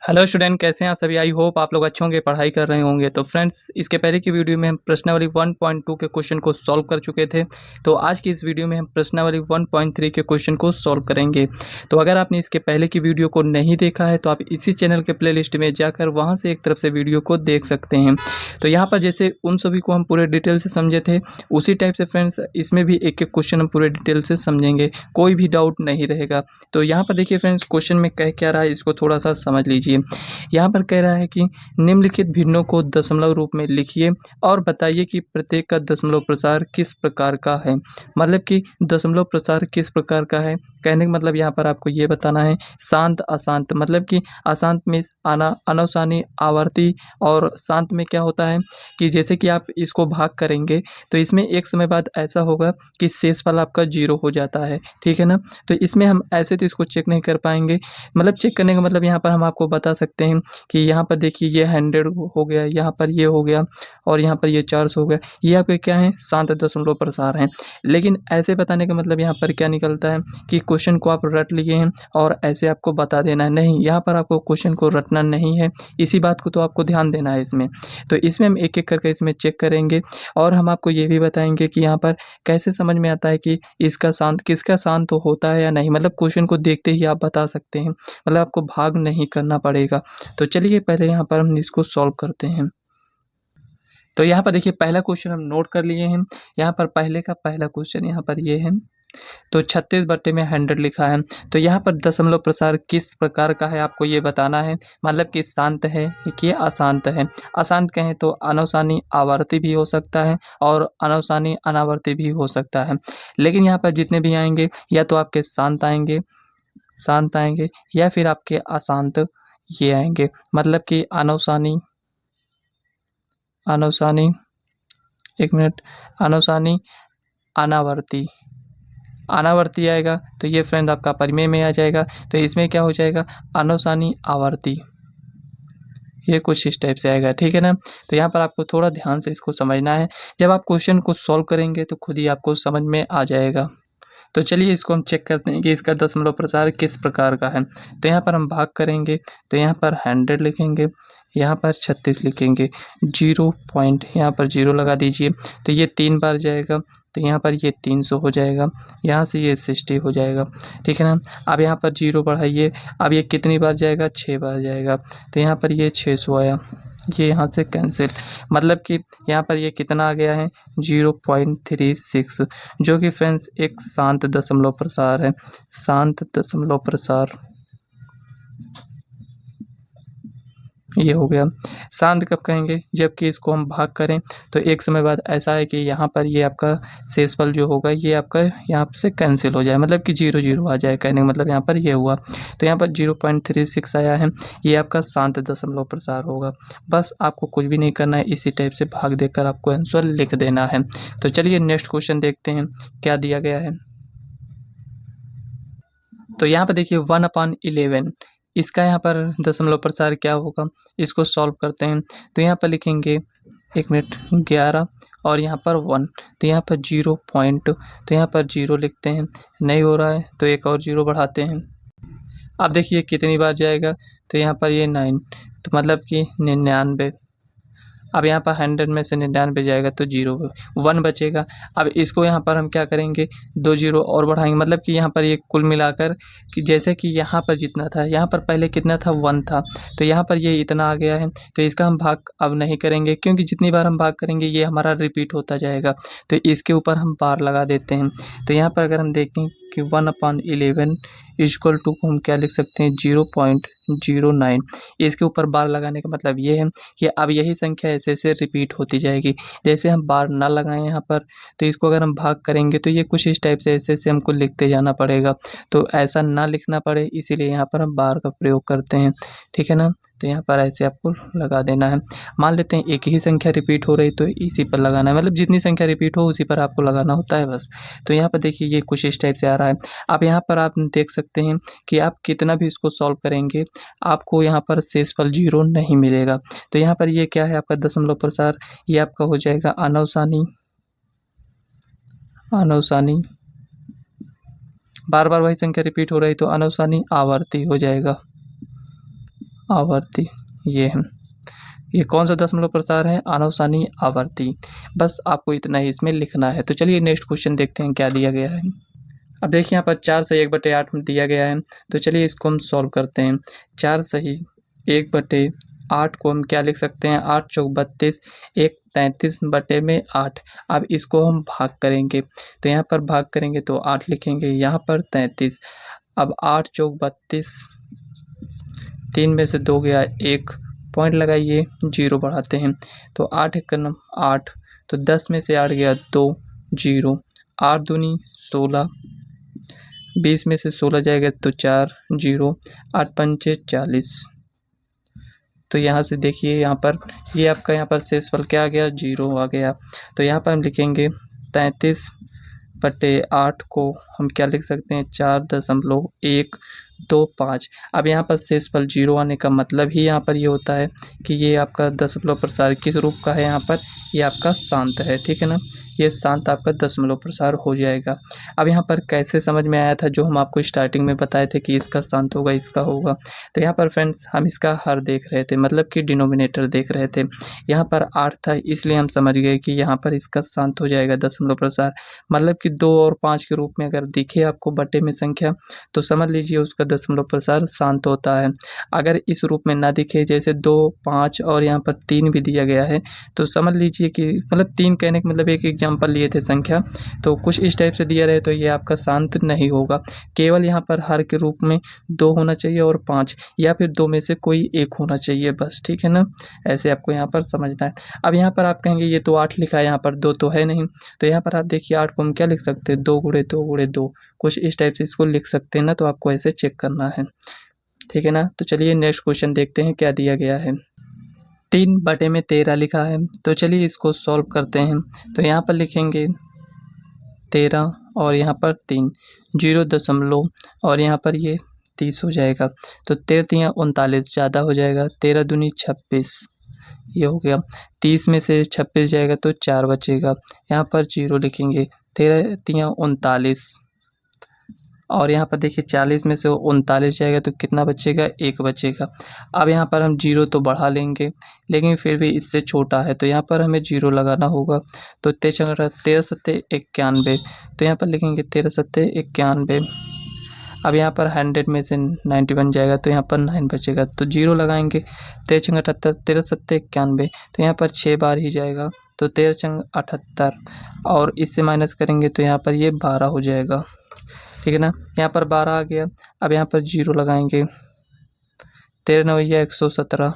Hello student, कैसे हैं आप सभी। आई होप आप लोग अच्छे होंगे, पढ़ाई कर रहे होंगे। तो फ्रेंड्स, इसके पहले की वीडियो में हम प्रश्नावली 1.2 के क्वेश्चन को सॉल्व कर चुके थे। तो आज की इस वीडियो में हम प्रश्नावली 1.3 के क्वेश्चन को सॉल्व करेंगे। तो अगर आपने इसके पहले की वीडियो को नहीं देखा है तो आप इसी चैनल के प्लेलिस्ट में जाकर वहाँ से एक तरफ से वीडियो को देख सकते हैं। तो यहाँ पर जैसे उन सभी को हम पूरे डिटेल से समझे थे, उसी टाइप से फ्रेंड्स इसमें भी एक एक क्वेश्चन हम पूरे डिटेल से समझेंगे, कोई भी डाउट नहीं रहेगा। तो यहाँ पर देखिए फ्रेंड्स, क्वेश्चन में कह क्या रहा है इसको थोड़ा सा समझ लीजिए। यहाँ पर कह रहा है कि निम्नलिखित भिन्नों को दशमलव रूप में लिखिए और बताइए कि प्रत्येक का दशमलव प्रसार किस प्रकार का है। मतलब कि दशमलव प्रसार किस प्रकार का है, कहने का मतलब यहाँ पर आपको ये बताना है शांत अशांत। मतलब कि अशांत में अनवसानी आवर्ती, और शांत में क्या होता है कि जैसे कि आप इसको भाग करेंगे तो इसमें एक समय बाद ऐसा होगा कि शेषफल आपका 0 हो जाता है, ठीक है ना। तो इसमें हम ऐसे तो इसको चेक नहीं कर पाएंगे। मतलब चेक करने का मतलब यहाँ पर हम आपको बता सकते हैं कि यहाँ पर देखिए ये 100 हो गया, यहाँ पर ये हो गया, और यहाँ पर ये 400 हो गया। ये आपके क्या है, शांत दशमलव प्रसार हैं। लेकिन ऐसे बताने का मतलब यहाँ पर क्या निकलता है कि क्वेश्चन को आप रट लिए हैं और ऐसे आपको बता देना है। नहीं, यहाँ पर आपको क्वेश्चन को रटना नहीं है, इसी बात को तो आपको ध्यान देना है इसमें। तो इसमें हम एक एक करके इसमें चेक करेंगे और हम आपको ये भी बताएंगे कि यहाँ पर कैसे समझ में आता है कि इसका शांत किसका शांत तो होता है या नहीं। मतलब क्वेश्चन को देखते ही आप बता सकते हैं, मतलब आपको भाग नहीं करना पड़ेगा। तो चलिए पहले यहाँ पर हम इसको सॉल्व करते हैं। तो यहाँ पर देखिए पहला क्वेश्चन हम नोट कर लिए हैं। यहाँ पर पहले का पहला क्वेश्चन यहाँ पर ये है। तो 36 बट्टे में 100 लिखा है। तो यहाँ पर दशमलव प्रसार किस प्रकार का है आपको ये बताना है। मतलब कि शांत है कि अशांत है। अशांत कहें तो अनवसानी आवर्ती भी हो सकता है और अनवसानी अनावर्ती भी हो सकता है। लेकिन यहाँ पर जितने भी आएंगे या तो आपके शांत आएंगे या फिर आपके अशांत ये आएंगे। मतलब कि अनवसानी अनवसानी एक मिनट, अनवसानी अनावर्ती अनावर्ती आएगा। तो ये फ्रेंड आपका परिमेय में आ जाएगा। तो इसमें क्या हो जाएगा, अनवसानी आवर्ती, ये कुछ इस टाइप से आएगा, ठीक है ना। तो यहाँ पर आपको थोड़ा ध्यान से इसको समझना है। जब आप क्वेश्चन को सॉल्व करेंगे तो खुद ही आपको समझ में आ जाएगा। तो चलिए इसको हम चेक करते हैं कि इसका दशमलव प्रसार किस प्रकार का है। तो यहाँ पर हम भाग करेंगे तो यहाँ पर 100 लिखेंगे, यहाँ पर 36 लिखेंगे, 0 पॉइंट यहाँ पर 0 लगा दीजिए। तो ये 3 बार जाएगा, तो यहाँ पर ये 300 हो जाएगा, यहाँ से ये 60 हो जाएगा, ठीक है ना। अब यहाँ पर 0 बढ़ाइए, अब ये कितनी बार जाएगा, 6 बार जाएगा। तो यहाँ पर ये 600 आया, ये यहाँ से कैंसिल। मतलब कि यहाँ पर ये कितना आ गया है, 0.36, जो कि फ्रेंड्स एक शांत दशमलव प्रसार है। शांत दशमलव प्रसार ये हो गया। शांत कब कहेंगे, जबकि इसको हम भाग करें तो एक समय बाद ऐसा है कि यहाँ पर ये आपका शेषफल जो होगा ये आपका यहाँ से कैंसिल हो जाए, मतलब कि 0 0 आ जाए। कहने का मतलब यहाँ पर ये हुआ। तो यहाँ पर 0.36 आया है, ये आपका शांत दशमलव प्रसार होगा। बस आपको कुछ भी नहीं करना है, इसी टाइप से भाग देकर आपको आंसर लिख देना है। तो चलिए नेक्स्ट क्वेश्चन देखते हैं क्या दिया गया है। तो यहाँ पर देखिए 1/11, इसका यहाँ पर दशमलव प्रसार क्या होगा, इसको सॉल्व करते हैं। तो यहाँ पर लिखेंगे एक मिनट 11 और यहाँ पर 1, तो यहाँ पर 0 पॉइंट, तो यहाँ पर 0 लिखते हैं। नहीं हो रहा है तो एक और 0 बढ़ाते हैं। अब देखिए कितनी बार जाएगा, तो यहाँ पर ये 9, तो मतलब कि 99। अब यहाँ पर 100 में से 99 जाएगा तो 1 बचेगा। अब इसको यहाँ पर हम क्या करेंगे, 2 0 और बढ़ाएंगे। मतलब कि यहाँ पर ये कुल मिलाकर कि जैसे कि यहाँ पर जितना था, यहाँ पर पहले कितना था, 1 था, तो यहाँ पर ये इतना आ गया है। तो इसका हम भाग अब नहीं करेंगे, क्योंकि जितनी बार हम भाग करेंगे ये हमारा रिपीट होता जाएगा। तो इसके ऊपर हम बार लगा देते हैं। तो यहाँ पर अगर हम देखें कि 1/11 इक्वल टू को हम क्या लिख सकते हैं, 0.09। इसके ऊपर बार लगाने का मतलब ये है कि अब यही संख्या ऐसे ऐसे रिपीट होती जाएगी। जैसे हम बार ना लगाएं यहाँ पर, तो इसको अगर हम भाग करेंगे तो ये कुछ इस टाइप से ऐसे ऐसे हमको लिखते जाना पड़ेगा। तो ऐसा ना लिखना पड़े इसीलिए यहाँ पर हम बार का प्रयोग करते हैं, ठीक है ना। तो यहाँ पर ऐसे आपको लगा देना है। मान लेते हैं एक ही संख्या रिपीट हो रही तो इसी पर लगाना है, मतलब जितनी संख्या रिपीट हो उसी पर आपको लगाना होता है बस। तो यहाँ पर देखिए ये कुछ इस टाइप से आ रहा है। अब यहाँ पर आप देख सकते हैं कि आप कितना भी इसको सॉल्व करेंगे आपको यहाँ पर शेषफल 0 नहीं मिलेगा। तो यहाँ पर ये क्या है आपका दशमलव प्रसार, ये आपका हो जाएगा अनवसानी बार बार वही संख्या रिपीट हो रही तो अनवसानी आवर्ती हो जाएगा। आवर्ती, ये है। ये कौन सा दशमलव प्रसार है? आनवसानी आवर्ती। बस आपको इतना ही इसमें लिखना है। तो चलिए नेक्स्ट क्वेश्चन देखते हैं क्या दिया गया है। अब देखिए यहाँ पर 4 सही 1/8 में दिया गया है, तो चलिए इसको हम सॉल्व करते हैं। 4 सही 1/8 को हम क्या लिख सकते हैं? 8 चौक 32, 1 33/8। अब इसको हम भाग करेंगे, तो यहाँ पर भाग करेंगे तो 8 लिखेंगे, यहाँ पर 33। अब 8 चौक 32, 3 में से 2 गया 1, पॉइंट लगाइए, 0 बढ़ाते हैं, तो 8 एक 8, तो 10 में से 8 गया 2, 0, 8 दूनी 16, 20 में से 16 जाएगा तो 4, 0, 8 पंचे 40। तो यहाँ से देखिए यहाँ पर ये आपका यहाँ पर शेषफल क्या आ गया? 0 आ गया। तो यहाँ पर हम लिखेंगे 33/8 को हम क्या लिख सकते हैं? 4.125। अब यहाँ पर शेषफल 0 आने का मतलब ही यहाँ पर ये होता है कि ये आपका दशमलव प्रसार किस रूप का है? यहाँ पर ये आपका शांत है, ठीक है ना। ये शांत आपका दशमलव प्रसार हो जाएगा। अब यहाँ पर कैसे समझ में आया था? जो हम आपको स्टार्टिंग में बताए थे कि इसका शांत होगा, इसका होगा। तो यहाँ पर फ्रेंड्स हम इसका हर देख रहे थे, मतलब कि डिनोमिनेटर देख रहे थे। यहाँ पर 8 था, इसलिए हम समझ गए कि यहाँ पर इसका शांत हो जाएगा दशमलव प्रसार। मतलब कि 2 और 5 के रूप में अगर दिखे आपको बटे में संख्या, तो समझ लीजिए उसका दशमलव प्रसार शांत होता है। अगर इस रूप में ना दिखे, जैसे 2, 5 और यहाँ पर 3 भी दिया गया है, तो समझ लीजिए कि मतलब 3 कहने का मतलब एक एग्जाम्पल लिए थे संख्या, तो कुछ इस टाइप से दिया रहे तो ये आपका शांत नहीं होगा। केवल यहाँ पर हर के रूप में 2 होना चाहिए और 5, या फिर 2 में से कोई एक होना चाहिए बस, ठीक है ना। ऐसे आपको यहाँ पर समझना है। अब यहाँ पर आप कहेंगे ये तो 8 लिखा है, यहाँ पर 2 तो है नहीं, तो यहाँ पर आप देखिए 8 को हम क्या लिख सकते हैं? 2 गुणे 2 गुणे 2, कुछ इस टाइप से इसको लिख सकते हैं ना। तो आपको ऐसे चेक करना है, ठीक है ना। तो चलिए नेक्स्ट क्वेश्चन देखते हैं क्या दिया गया है। 3/13 लिखा है, तो चलिए इसको सॉल्व करते हैं। तो यहाँ पर लिखेंगे 13 और यहाँ पर 3, 0 दशमलव और यहाँ पर ये 30 हो जाएगा। तो 13 39 ज़्यादा हो जाएगा, 13 दूनी 26, ये हो गया। 30 में से 26 जाएगा तो 4 बचेगा, यहाँ पर 0 लिखेंगे। 13 39 और यहाँ पर देखिए 40 में से 39 जाएगा तो कितना बचेगा? 1 बचेगा। अब यहाँ पर हम 0 तो बढ़ा लेंगे, लेकिन फिर भी इससे छोटा है, तो यहाँ पर हमें 0 लगाना होगा। तो 13 सत्ते 91, तो यहाँ पर लिखेंगे 13 सत्ते 91। अब यहाँ पर 100 में से 91 जाएगा तो यहाँ पर 9 बचेगा, तो 0 लगाएंगे। 13 78, 13 सत्ते 91, तो यहाँ पर 6 बार ही जाएगा, तो 13 78 और इससे माइनस करेंगे तो यहाँ पर ये 12 हो जाएगा, ठीक है ना। यहाँ पर 12 आ गया। अब यहाँ पर 0 लगाएंगे, 13 9 117,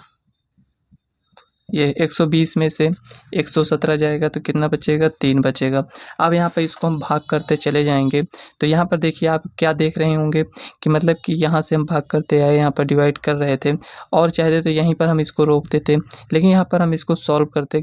ये 120 में से 117 जाएगा तो कितना बचेगा? 3 बचेगा। अब यहाँ पर इसको हम भाग करते चले जाएंगे, तो यहाँ पर देखिए आप क्या देख रहे होंगे कि मतलब कि यहाँ से हम भाग करते आए, यहाँ पर डिवाइड कर रहे थे और चाहते तो यहीं पर हम इसको रोक देते, लेकिन यहाँ पर हम इसको सॉल्व करते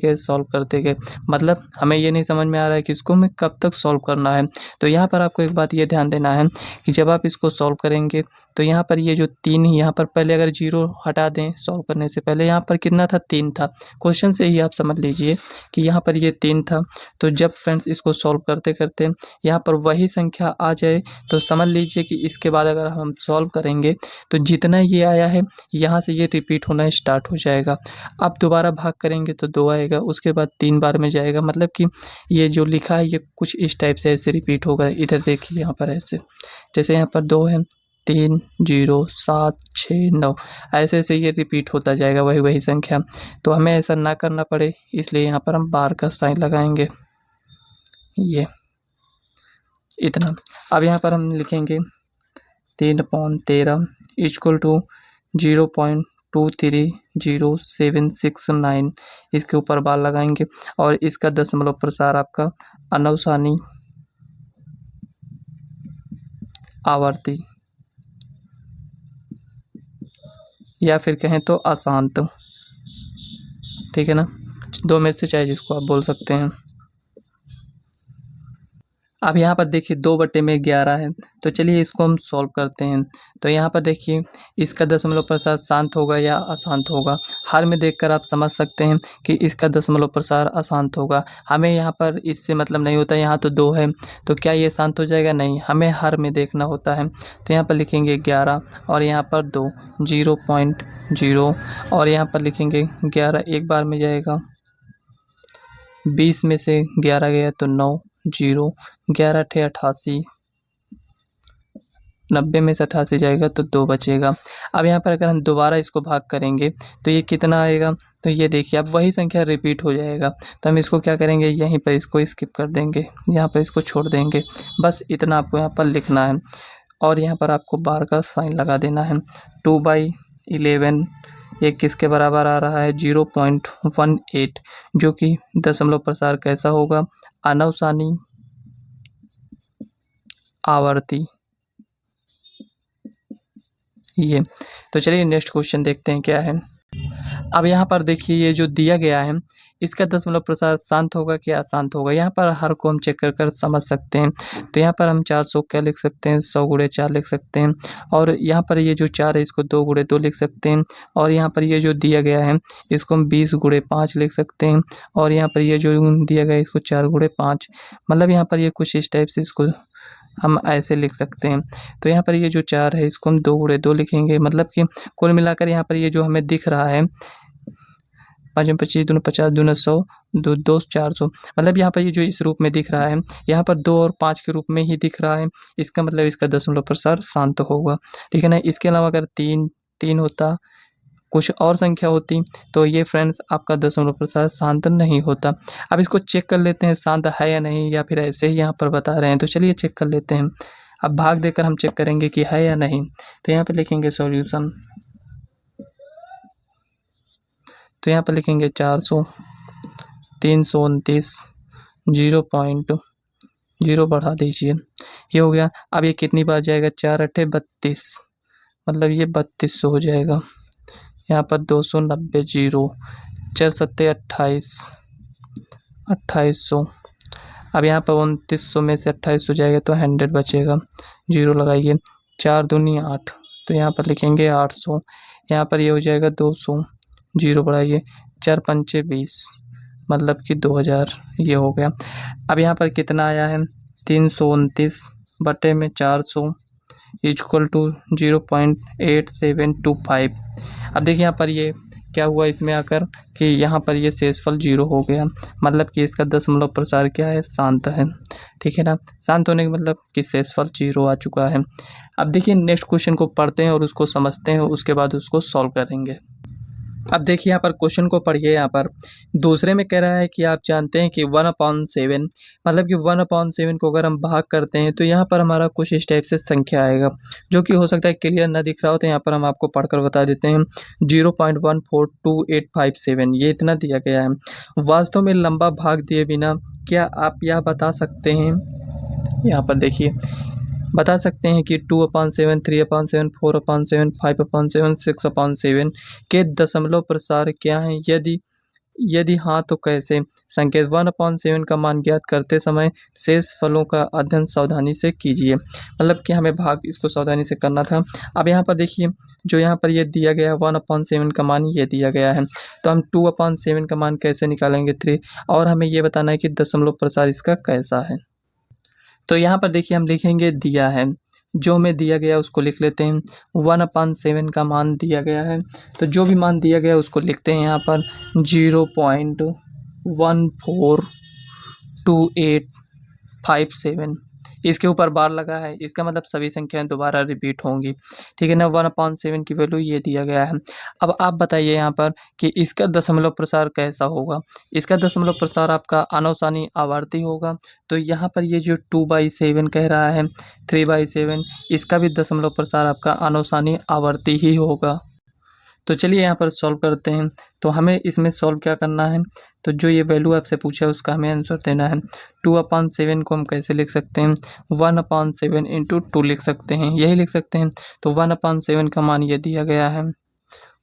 गए। मतलब हमें ये नहीं समझ में आ रहा है कि इसको हमें कब तक सॉल्व करना है। तो यहाँ पर आपको एक बात ये ध्यान देना है कि जब आप इसको सॉल्व करेंगे तो यहाँ पर ये जो 3 यहाँ पर पहले अगर 0 हटा दें सॉल्व करने से पहले, यहाँ पर कितना था? 3 था। क्वेश्चन से ही आप समझ लीजिए कि यहाँ पर ये 3 था। तो जब फ्रेंड्स इसको सॉल्व करते करते यहाँ पर वही संख्या आ जाए, तो समझ लीजिए कि इसके बाद अगर हम सॉल्व करेंगे तो जितना ये आया है यहाँ से ये रिपीट होना स्टार्ट हो जाएगा। अब दोबारा भाग करेंगे तो 2 आएगा, उसके बाद 3 बार में जाएगा, मतलब कि ये जो लिखा है ये कुछ इस टाइप से ऐसे रिपीट होगा। इधर देखिए यहाँ पर ऐसे, जैसे यहाँ पर 2 है, 3 0 7 6 9, ऐसे ऐसे ये रिपीट होता जाएगा वही संख्या। तो हमें ऐसा ना करना पड़े, इसलिए यहाँ पर हम बार का साइन लगाएंगे, ये इतना। अब यहाँ पर हम लिखेंगे 3/13 इक्वल टू 0.230769, इसके ऊपर बार लगाएंगे और इसका दशमलव प्रसार आपका अनवसानी आवर्ती या फिर कहें तो अशांत, ठीक है ना। 2 में से चाहे जिसको आप बोल सकते हैं। अब यहाँ पर देखिए 2/11 है, तो चलिए इसको हम सॉल्व करते हैं। तो यहाँ पर देखिए इसका दशमलव प्रसार शांत होगा या अशांत होगा। हर में देखकर आप समझ सकते हैं कि इसका दशमलव प्रसार अशांत होगा। हमें यहाँ पर इससे मतलब नहीं होता, यहाँ तो 2 है, तो क्या ये शांत हो जाएगा? नहीं, हमें हर में देखना होता है। तो यहाँ पर लिखेंगे 11 और यहाँ पर 2, 0.0 और यहाँ पर लिखेंगे 11 एक बार में जाएगा, 20 में से 11 गया तो 9, 0, 11 × 88, 90 में से 88 जाएगा तो 2 बचेगा। अब यहाँ पर अगर हम दोबारा इसको भाग करेंगे तो ये कितना आएगा? तो ये देखिए अब वही संख्या रिपीट हो जाएगा। तो हम इसको क्या करेंगे, यहीं पर इसको स्किप कर देंगे, यहाँ पर इसको छोड़ देंगे। बस इतना आपको यहाँ पर लिखना है और यहाँ पर आपको बार का साइन लगा देना है। 2/11 ये किसके बराबर आ रहा है? 0.18, जो कि दशमलव प्रसार कैसा होगा? अनवसानी आवर्ती। ये तो चलिए नेक्स्ट क्वेश्चन देखते हैं क्या है। अब यहाँ पर देखिए ये जो दिया गया है इसका दशमलव प्रसार शांत होगा क्या अशांत होगा? यहाँ पर हर को हम चेक कर कर समझ सकते हैं। तो यहाँ पर हम 400 क्या लिख सकते हैं? 100 × 4 लिख सकते हैं। और यहाँ पर ये जो 4 है इसको 2 × 2 लिख सकते हैं। और यहाँ पर ये जो दिया गया है इसको हम 20 × 5 लिख सकते हैं। और यहाँ पर ये जो दिया गया है इसको 4 × 5, मतलब यहाँ पर ये कुछ इस टाइप से इसको हम ऐसे लिख सकते हैं। तो यहाँ पर ये जो 4 है इसको हम 2 × 2 लिखेंगे, मतलब कि कुल मिलाकर यहाँ पर ये जो हमें दिख रहा है 5 × 25 × 50 × 100 2 2 400, मतलब यहाँ पर ये जो इस रूप में दिख रहा है यहाँ पर 2 और 5 के रूप में ही दिख रहा है। इसका मतलब इसका दशमलव प्रसार शांत होगा, ठीक है ना। इसके अलावा अगर 3 होता, कुछ और संख्या होती तो ये फ्रेंड्स आपका दशमलव प्रसार शांत नहीं होता। अब इसको चेक कर लेते हैं शांत है या नहीं, या फिर ऐसे ही यहाँ पर बता रहे हैं। तो चलिए चेक कर लेते हैं। अब भाग देकर हम चेक करेंगे कि है या नहीं। तो यहाँ पर लिखेंगे सॉल्यूशन, तो यहाँ पर लिखेंगे 400, 329, 0.0 बढ़ा दीजिए, ये हो गया। अब ये कितनी बार जाएगा? 4 × 8 = 32, मतलब ये 3200 हो जाएगा। यहाँ पर 290, 0, 4 × 7 = 28, 2800। अब यहाँ पर 2900 में से 2800 जाएगा तो 100 बचेगा, 0 लगाइए। 4 दूनी 8, तो यहाँ पर लिखेंगे 800। यहाँ पर ये हो जाएगा 200, 0 बढ़ाइए। 4 × 5 = 20, मतलब कि 2000, ये हो गया। अब यहाँ पर कितना आया है? 329/400 = 0.8725। अब देखिए यहाँ पर ये क्या हुआ इसमें आकर कि यहाँ पर ये शेषफल 0 हो गया, मतलब कि इसका दशमलव प्रसार क्या है? शांत है, ठीक है ना। शांत होने का मतलब कि शेषफल 0 आ चुका है। अब देखिए नेक्स्ट क्वेश्चन को पढ़ते हैं और उसको समझते हैं, उसके बाद उसको सॉल्व करेंगे। अब देखिए यहाँ पर क्वेश्चन को पढ़िए। यहाँ पर दूसरे में कह रहा है कि आप जानते हैं कि 1/7, मतलब कि 1/7 को अगर हम भाग करते हैं तो यहाँ पर हमारा कुछ इस टाइप से संख्या आएगा, जो कि हो सकता है क्लियर ना दिख रहा हो। तो यहाँ पर हम आपको पढ़कर बता देते हैं 0.142857, ये इतना दिया गया है। वास्तव में लंबा भाग दिए बिना क्या आप यह बता सकते हैं, यहाँ पर देखिए बता सकते हैं कि 2/7, 3/7, 4/7, 5/7, 6/7 के दशमलव प्रसार क्या हैं? यदि हाँ तो कैसे? संकेत 1/7 का मान ज्ञात करते समय शेष फलों का अध्ययन सावधानी से कीजिए, मतलब कि हमें भाग इसको सावधानी से करना था। अब यहाँ पर देखिए जो यहाँ पर ये दिया गया है 1/7 का मान ये दिया गया है, तो हम 2/7 का मान कैसे निकालेंगे? 3, और हमें ये बताना है कि दशमलव प्रसार इसका कैसा है। तो यहाँ पर देखिए हम लिखेंगे दिया है, जो हमें दिया गया उसको लिख लेते हैं। 1/7 का मान दिया गया है, तो जो भी मान दिया गया उसको लिखते हैं यहाँ पर 0.142857। इसके ऊपर बार लगा है, इसका मतलब सभी संख्याएं दोबारा रिपीट होंगी, ठीक है ना। 1/7 की वैल्यू ये दिया गया है। अब आप बताइए यहाँ पर कि इसका दशमलव प्रसार कैसा होगा? इसका दशमलव प्रसार आपका अनवसानी आवर्ती होगा। तो यहाँ पर ये जो 2/7 कह रहा है, 3/7, इसका भी दशमलव प्रसार आपका अनवसानी आवर्ती ही होगा। तो चलिए यहाँ पर सॉल्व करते हैं। तो हमें इसमें सॉल्व क्या करना है? तो जो ये वैल्यू आपसे पूछा है उसका हमें आंसर देना है। 2/7 को हम कैसे लिख सकते हैं? 1/7 × 2 लिख सकते हैं, यही लिख सकते हैं। तो 1/7 का मान ये दिया गया है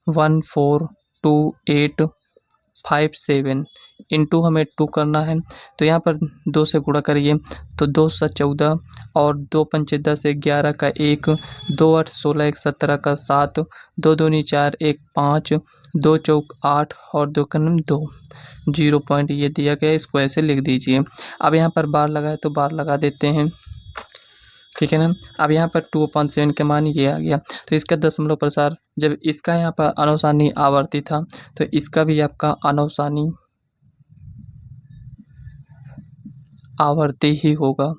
142,857, इंटू हमें 2 करना है। तो यहाँ पर 2 से गुणा करिए तो 2 × 14 और 2 × 5 = 10, 1 11 का 1, 2 × 8 = 16, 1 17 का 7, 2 दूनी 4, 1 5, 2 चौक 8 और 2 का 2। 0 पॉइंट ये दिया गया है, इसको ऐसे लिख दीजिए। अब यहाँ पर बार लगा है तो बार लगा देते हैं, ठीक है ना। अब यहाँ पर 2/7 का मान ये आ गया। तो इसका दशमलव प्रसार, जब इसका यहाँ पर अनुसानी आवर्ती था तो इसका भी आपका अनुसानी आवर्ती ही होगा,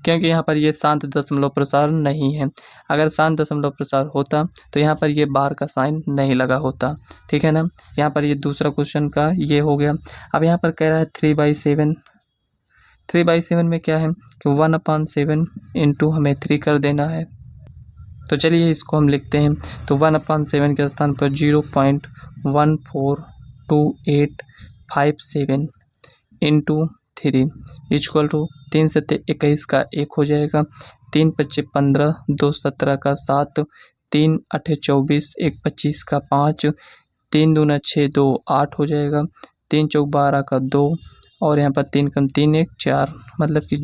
क्योंकि यहाँ पर ये शांत दशमलव प्रसार नहीं है। अगर शांत दशमलव प्रसार होता तो यहाँ पर ये बार का साइन नहीं लगा होता, ठीक है ना। यहाँ पर ये दूसरा क्वेश्चन का ये हो गया। अब यहाँ पर कह रहा है 3/7। 3/7 में क्या है कि 1/7 इंटू हमें 3 कर देना है। तो चलिए इसको हम लिखते हैं। तो 1/7 के स्थान पर 0.142857 इंटू 3 इक्वल टू 3 × 7 = 21 का 1 हो जाएगा, 3 × 5 = 15, 2 × 17 का 7, 3 × 8 = 24, 1 × 25 का 5, 3 दूना 6, 2 8 हो जाएगा, 3 चौक 12 का 2 और यहाँ पर 3 कम 3 1 4, मतलब कि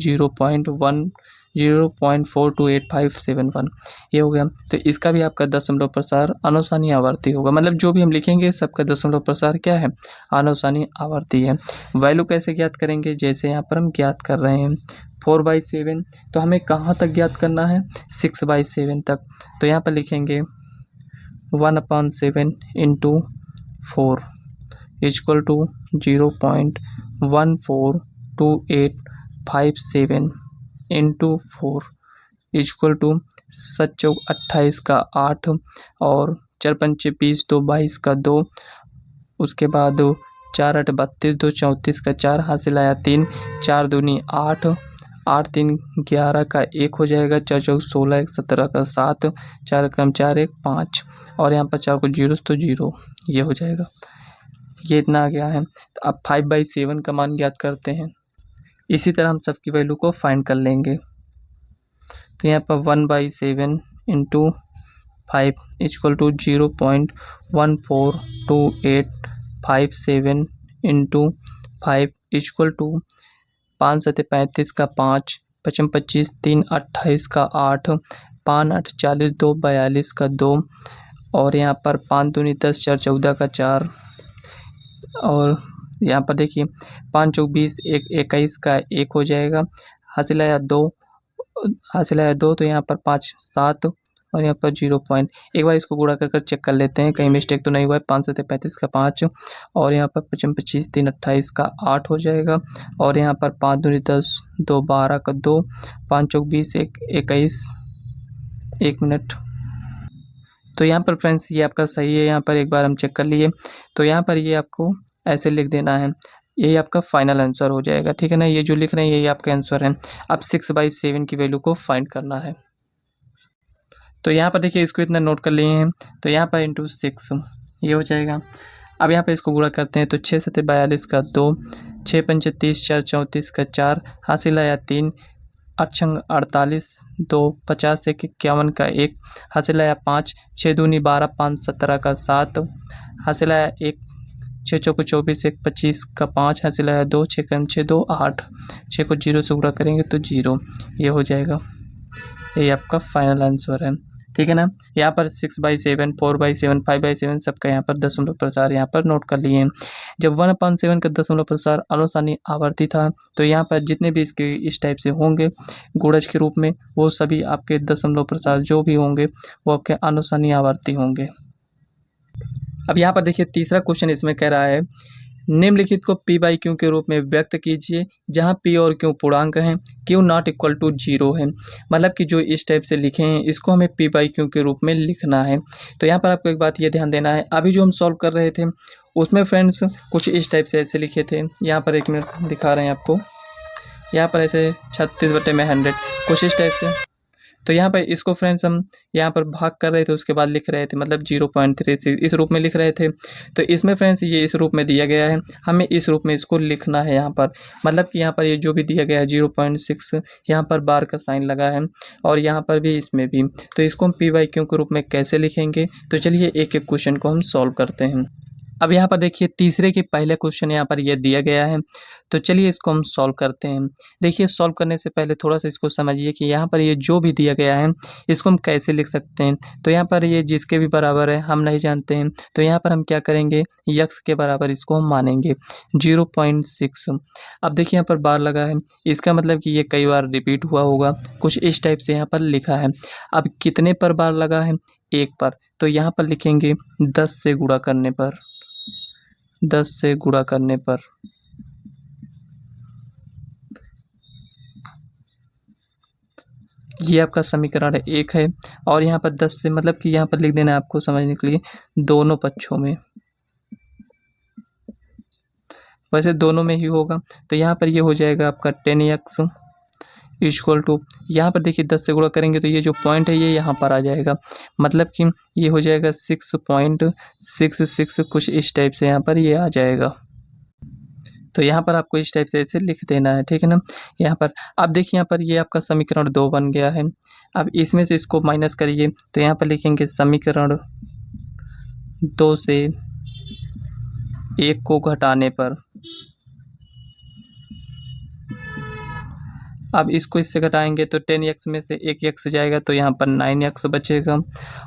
0.428571 ये हो गया। तो इसका भी आपका दशमलव प्रसार अनुसानी आवर्ती होगा, मतलब जो भी हम लिखेंगे सबका दशमलव प्रसार क्या है, अनुसानी आवर्ती है। वैल्यू कैसे ज्ञात करेंगे, जैसे यहाँ पर हम ज्ञात कर रहे हैं 4/7, तो हमें कहाँ तक ज्ञात करना है, 6/7 तक। तो यहाँ पर लिखेंगे 1/7 into 4 equal to 0.142857 into 4 equal to 7 चौक 28 का 8 और 4 पंचे 20, 2 22 का 2, उसके बाद 4 8 32, 2 34 का 4, हासिल आया 3, 4 दूनी 8, 8 3 11 का 1 हो जाएगा, 4 चौक 16, 1 17 का 7, 4 कम 4 1 5 और यहाँ पर 4 को 0 तो 0 ये हो जाएगा। ये इतना आ गया है। तो अब 5/7 का मान ज्ञात करते हैं। इसी तरह हम सबकी वैल्यू को फाइंड कर लेंगे। तो यहाँ पर 1/7 into 5 equal to 0.142857 into 5 equal to 5 × 7 = 35 का 5, 5 × 25, 3 28 का 8, 5 8 40, 2 42 का 2 और यहाँ पर 5 दूनी 10, 4 14 का 4 और यहाँ पर देखिए 5 चौक 20, 1 21 का 1 हो जाएगा, हासिल आया 2 तो यहाँ पर 5 7 और यहाँ पर 0 पॉइंट। एक बार इसको गुणा कर चेक कर लेते हैं कहीं मिस्टेक तो नहीं हुआ है। 5 × 7 = 35 का 5 और यहाँ पर 5 × 25, 3 28 का 8 हो जाएगा और यहाँ पर 5 दूनी 10, 2 12 का 2, 5 चौक 20, 1 21, 1 मिनट। तो यहाँ पर फ्रेंड्स ये आपका सही है। यहाँ पर एक बार हम चेक कर लिए तो यहाँ पर ये आपको ऐसे लिख देना है, यही आपका फाइनल आंसर हो जाएगा, ठीक है ना। ये जो लिख रहे हैं यही आपका आंसर है। अब 6/7 की वैल्यू को फाइंड करना है। तो यहाँ पर देखिए इसको इतना नोट कर लिए हैं, तो यहाँ पर इंटू 6 ये हो जाएगा। अब यहाँ पर इसको गुणा करते हैं तो 6 × 7 = 42 का 2, 6 पंचे 30, 4 34 का 4, हासिल आया 3, 8 छंग 48, 2 50 1 51 का 1, हासिल आया 5, 6 दूनी 12, 5 17 का 7, हासिल आया 1, 6 चौको 24, 1 25 का 5, हासिल आया 2, 6 कम 6 2 8, 6 को 0 से गुणा करेंगे तो 0 ये हो जाएगा। ये आपका फाइनल आंसर है, ठीक है ना। यहाँ पर 6/7, 4/7, 5/7 सबका यहाँ पर दशमलव प्रसार यहाँ पर नोट कर लिए हैं। जब 1/7 का दशमलव प्रसार अनुसानी आवर्ती था तो यहाँ पर जितने भी इसके इस टाइप से होंगे गुणज के रूप में वो सभी आपके दशमलव प्रसार जो भी होंगे वो आपके अनुसानी आवर्ती होंगे। अब यहाँ पर देखिए तीसरा क्वेश्चन इसमें कह रहा है निम्नलिखित को p/q के रूप में व्यक्त कीजिए जहाँ p और q पूर्णांक हैं, q ≠ 0 है। मतलब कि जो इस टाइप से लिखे हैं इसको हमें p/q के रूप में लिखना है। तो यहाँ पर आपको एक बात ये ध्यान देना है, अभी जो हम सॉल्व कर रहे थे उसमें फ्रेंड्स कुछ इस टाइप से ऐसे लिखे थे। यहाँ पर 1 मिनट दिखा रहे हैं आपको, यहाँ पर ऐसे 36/100 कुछ इस टाइप से। तो यहाँ पर इसको फ्रेंड्स हम यहाँ पर भाग कर रहे थे उसके बाद लिख रहे थे, मतलब 0.36 इस रूप में लिख रहे थे। तो इसमें फ्रेंड्स ये इस रूप में दिया गया है, हमें इस रूप में इसको लिखना है यहाँ पर। मतलब कि यहाँ पर ये जो भी दिया गया है 0.6 यहाँ पर बार का साइन लगा है और यहाँ पर भी इसमें भी। तो इसको हम p/q के रूप में कैसे लिखेंगे, तो चलिए एक एक क्वेश्चन को हम सॉल्व करते हैं। अब यहाँ पर देखिए तीसरे के पहले क्वेश्चन यहाँ पर ये दिया गया है, तो चलिए इसको हम सॉल्व करते हैं। देखिए सॉल्व करने से पहले थोड़ा सा इसको समझिए कि यहाँ पर ये जो भी दिया गया है इसको हम कैसे लिख सकते हैं। तो यहाँ पर ये जिसके भी बराबर है हम नहीं जानते हैं, तो यहाँ पर हम क्या करेंगे, यक्स के बराबर इसको हम मानेंगे 0.6। अब देखिए यहाँ पर बार लगा है, इसका मतलब कि ये कई बार रिपीट हुआ होगा, कुछ इस टाइप से यहाँ पर लिखा है। अब कितने पर बार लगा है, एक पर, तो यहाँ पर लिखेंगे 10 से गुणा करने पर, 10 से गुणा करने पर। ये आपका समीकरण एक है और यहाँ पर 10 से मतलब कि यहाँ पर लिख देना है आपको समझने के लिए दोनों पक्षों में, वैसे दोनों में ही होगा। तो यहाँ पर ये हो जाएगा आपका 10x इक्वल टू, यहाँ पर देखिए 10 से गुणा करेंगे तो ये जो पॉइंट है ये यहाँ पर आ जाएगा, मतलब कि ये हो जाएगा 6.66 कुछ इस टाइप से यहाँ पर ये आ जाएगा। तो यहाँ पर आपको इस टाइप से ऐसे लिख देना है, ठीक है ना। यहाँ पर अब देखिए यहाँ पर ये आपका समीकरण 2 बन गया है। अब इसमें से इसको माइनस करिए तो यहाँ पर लिखेंगे समीकरण 2 से 1 को घटाने पर। अब इसको इससे घटाएंगे तो 10x में से 1x जाएगा तो यहाँ पर 9x बचेगा।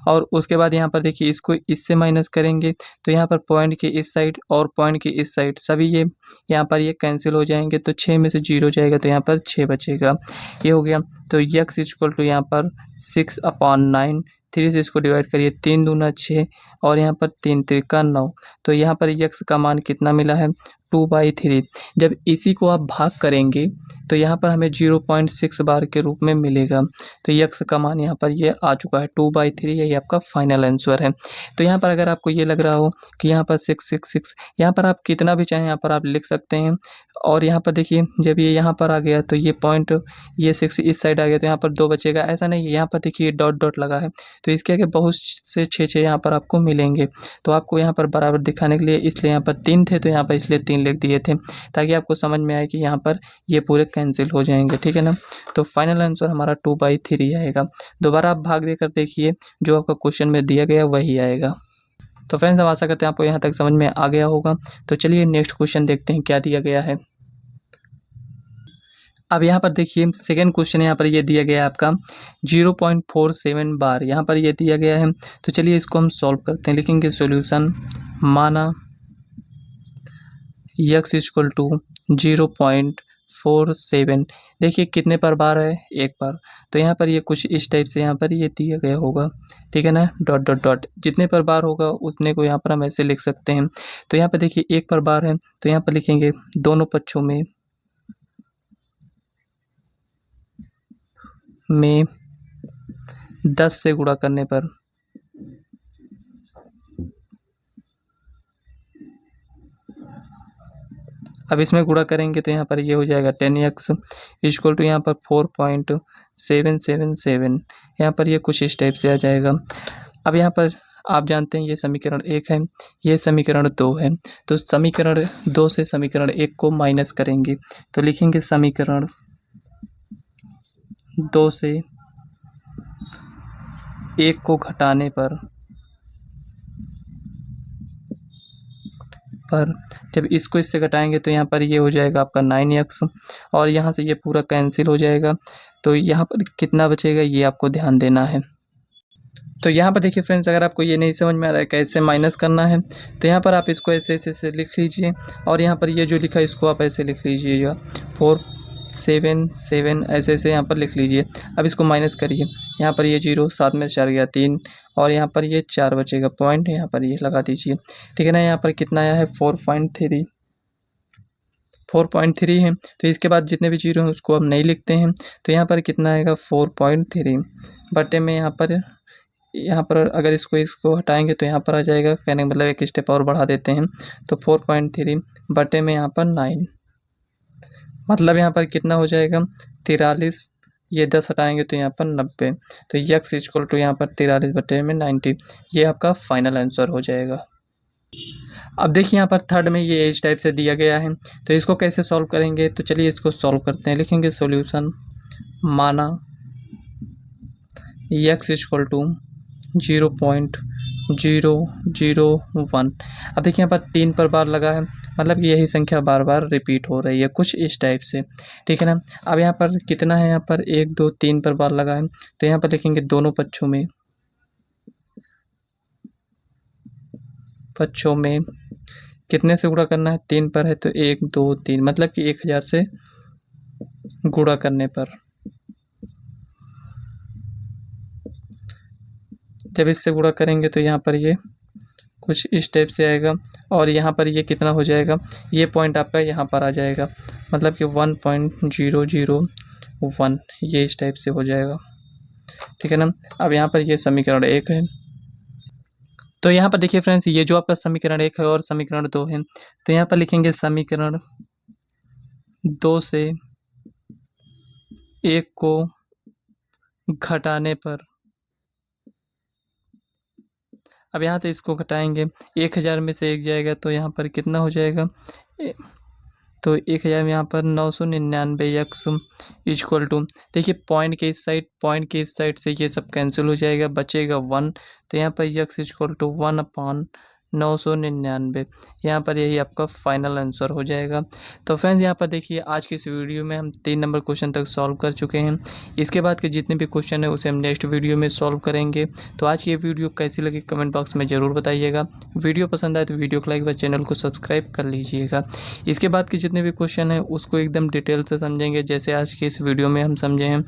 और उसके बाद यहाँ पर देखिए इसको इससे माइनस करेंगे तो यहाँ पर पॉइंट के इस साइड और पॉइंट के इस साइड सभी ये यहाँ पर ये कैंसिल हो जाएंगे, तो 6 में से 0 जाएगा तो यहाँ पर 6 बचेगा। ये हो गया। तो x इक्वल टू यहाँ पर 6/9, 3 से इसको डिवाइड करिए, 3 दूना 6 और यहाँ पर 3 त्रिका 9। तो यहाँ पर x का मान कितना मिला है, 2/3। जब इसी को आप भाग करेंगे तो यहाँ पर हमें 0.6 बार के रूप में मिलेगा। तो x का मान यहाँ पर ये आ चुका है 2/3, यही आपका फाइनल आंसर है। तो यहाँ पर अगर आपको ये लग रहा हो कि यहाँ पर 666, यहाँ पर आप कितना भी चाहें यहाँ पर आप लिख सकते हैं। और यहाँ पर देखिए जब ये यहाँ पर आ गया तो ये पॉइंट ये 6 इस साइड आ गया तो यहाँ पर 2 बचेगा, ऐसा नहीं है। यहाँ पर देखिए डॉट डॉट लगा है तो इसके आगे बहुत से 6 यहाँ पर आपको मिलेंगे। तो आपको यहाँ पर बराबर दिखाने के लिए इसलिए यहाँ पर 3 थे तो यहाँ पर इसलिए 3 लिख दिए थे, ताकि आपको समझ में आए कि यहाँ पर ये पूरे कैंसिल हो जाएंगे, ठीक है ना। तो फाइनल आंसर हमारा 2/3 आएगा। दोबारा आप भाग देकर देखिए, जो आपका क्वेश्चन में दिया गया वही आएगा। तो फ्रेंड्स हम आशा करते हैं आपको यहाँ तक समझ में आ गया होगा। तो चलिए नेक्स्ट क्वेश्चन देखते हैं क्या दिया गया है। अब यहाँ पर देखिए सेकेंड क्वेश्चन यहाँ पर ये दिया गया है आपका 0.47 बार, यहाँ पर ये दिया गया है। तो चलिए इसको हम सॉल्व करते हैं। लिखेंगे सॉल्यूशन, माना x इक्वल टू 0.47। देखिए कितने पर बार है, एक बार। तो यहाँ पर ये कुछ इस टाइप से यहाँ पर ये दिया गया होगा, ठीक है ना, डॉट डॉट डॉट। जितने पर बार होगा उतने को यहाँ पर हम ऐसे लिख सकते हैं। तो यहाँ पर देखिए एक पर बार है तो यहाँ पर लिखेंगे दोनों पक्षों में 10 से गुणा करने पर। अब इसमें गुणा करेंगे तो यहाँ पर ये हो जाएगा 10x इक्वल टू यहाँ पर 4.777, यहाँ पर ये कुछ इस टाइप से आ जाएगा। अब यहाँ पर आप जानते हैं ये समीकरण 1 है, ये समीकरण 2 है। तो समीकरण 2 से समीकरण 1 को माइनस करेंगे तो लिखेंगे समीकरण 2 से 1 को घटाने पर जब इसको इससे घटाएंगे तो यहाँ पर ये हो जाएगा आपका 9x और यहाँ से ये पूरा कैंसिल हो जाएगा। तो यहाँ पर कितना बचेगा ये आपको ध्यान देना है। तो यहाँ पर देखिए फ्रेंड्स, अगर आपको ये नहीं समझ में आ रहा है कैसे माइनस करना है तो यहाँ पर आप इसको ऐसे ऐसे लिख लीजिए और यहाँ पर ये जो लिखा है इसको आप ऐसे लिख लीजिएगा 477 ऐसे ऐसे यहाँ पर लिख लीजिए। अब इसको माइनस करिए, यहाँ पर ये 0 7 में 4 गया 3 और यहाँ पर ये 4 बचेगा, पॉइंट यहाँ पर ये लगा दीजिए, ठीक है ना। यहाँ पर कितना आया है 4.3 है। तो इसके बाद जितने भी 0 हैं उसको हम नहीं लिखते हैं। तो यहाँ पर कितना आएगा 4.3 बटे में यहाँ पर अगर इसको हटाएंगे तो यहाँ पर आ जाएगा, कहने का मतलब एक स्टेप और बढ़ा देते हैं तो 4.3 बटे में यहाँ पर 9, मतलब यहाँ पर कितना हो जाएगा 43। ये 10 हटाएंगे तो यहाँ पर 90। तो x इक्वल टू यहाँ पर 43 बटे में 90, ये आपका फाइनल आंसर हो जाएगा। अब देखिए यहाँ पर थर्ड में ये इस टाइप से दिया गया है, तो इसको कैसे सॉल्व करेंगे। तो चलिए इसको सॉल्व करते हैं। लिखेंगे सॉल्यूशन, माना x इक्वल टू 0.001। अब देखिए यहाँ पर 3 पर बार लगा है, मतलब कि यही संख्या बार बार रिपीट हो रही है कुछ इस टाइप से, ठीक है ना। अब यहाँ पर कितना है, यहाँ पर 1 2 3 पर बार लगा है, तो यहाँ पर लिखेंगे दोनों पक्षों में कितने से गुणा करना है, 3 पर है तो 1 2 3, मतलब कि 1000 से गुणा करने पर। जब इससे गुणा करेंगे तो यहाँ पर ये कुछ इस टाइप से आएगा, और यहाँ पर ये कितना हो जाएगा, ये पॉइंट आपका यहाँ पर आ जाएगा, मतलब कि 1.001 ये इस टाइप से हो जाएगा, ठीक है ना। अब यहाँ पर ये समीकरण 1 है, तो यहाँ पर देखिए फ्रेंड्स, ये जो आपका समीकरण 1 है और समीकरण 2 है, तो यहाँ पर लिखेंगे समीकरण 2 से 1 को घटाने पर। अब यहाँ से इसको घटाएंगे, 1000 में से 1 जाएगा तो यहाँ पर कितना हो जाएगा, तो 1000 में यहाँ पर 999 x इक्वल टू, देखिए पॉइंट के इस साइड से ये सब कैंसिल हो जाएगा, बचेगा 1, तो यहाँ पर x इक्वल टू 1/999। यहाँ पर यही आपका फाइनल आंसर हो जाएगा। तो फ्रेंड्स यहाँ पर देखिए आज की इस वीडियो में हम 3 नंबर क्वेश्चन तक सॉल्व कर चुके हैं। इसके बाद के जितने भी क्वेश्चन है उसे हम नेक्स्ट वीडियो में सॉल्व करेंगे। तो आज की ये वीडियो कैसी लगी कमेंट बॉक्स में ज़रूर बताइएगा। वीडियो पसंद आए तो वीडियो को लाइक व चैनल को सब्सक्राइब कर लीजिएगा। इसके बाद के जितने भी क्वेश्चन हैं उसको एकदम डिटेल से समझेंगे, जैसे आज की इस वीडियो में हम समझे हैं।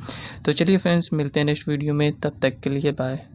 तो चलिए फ्रेंड्स, मिलते हैं नेक्स्ट वीडियो में, तब तक के लिए बाय।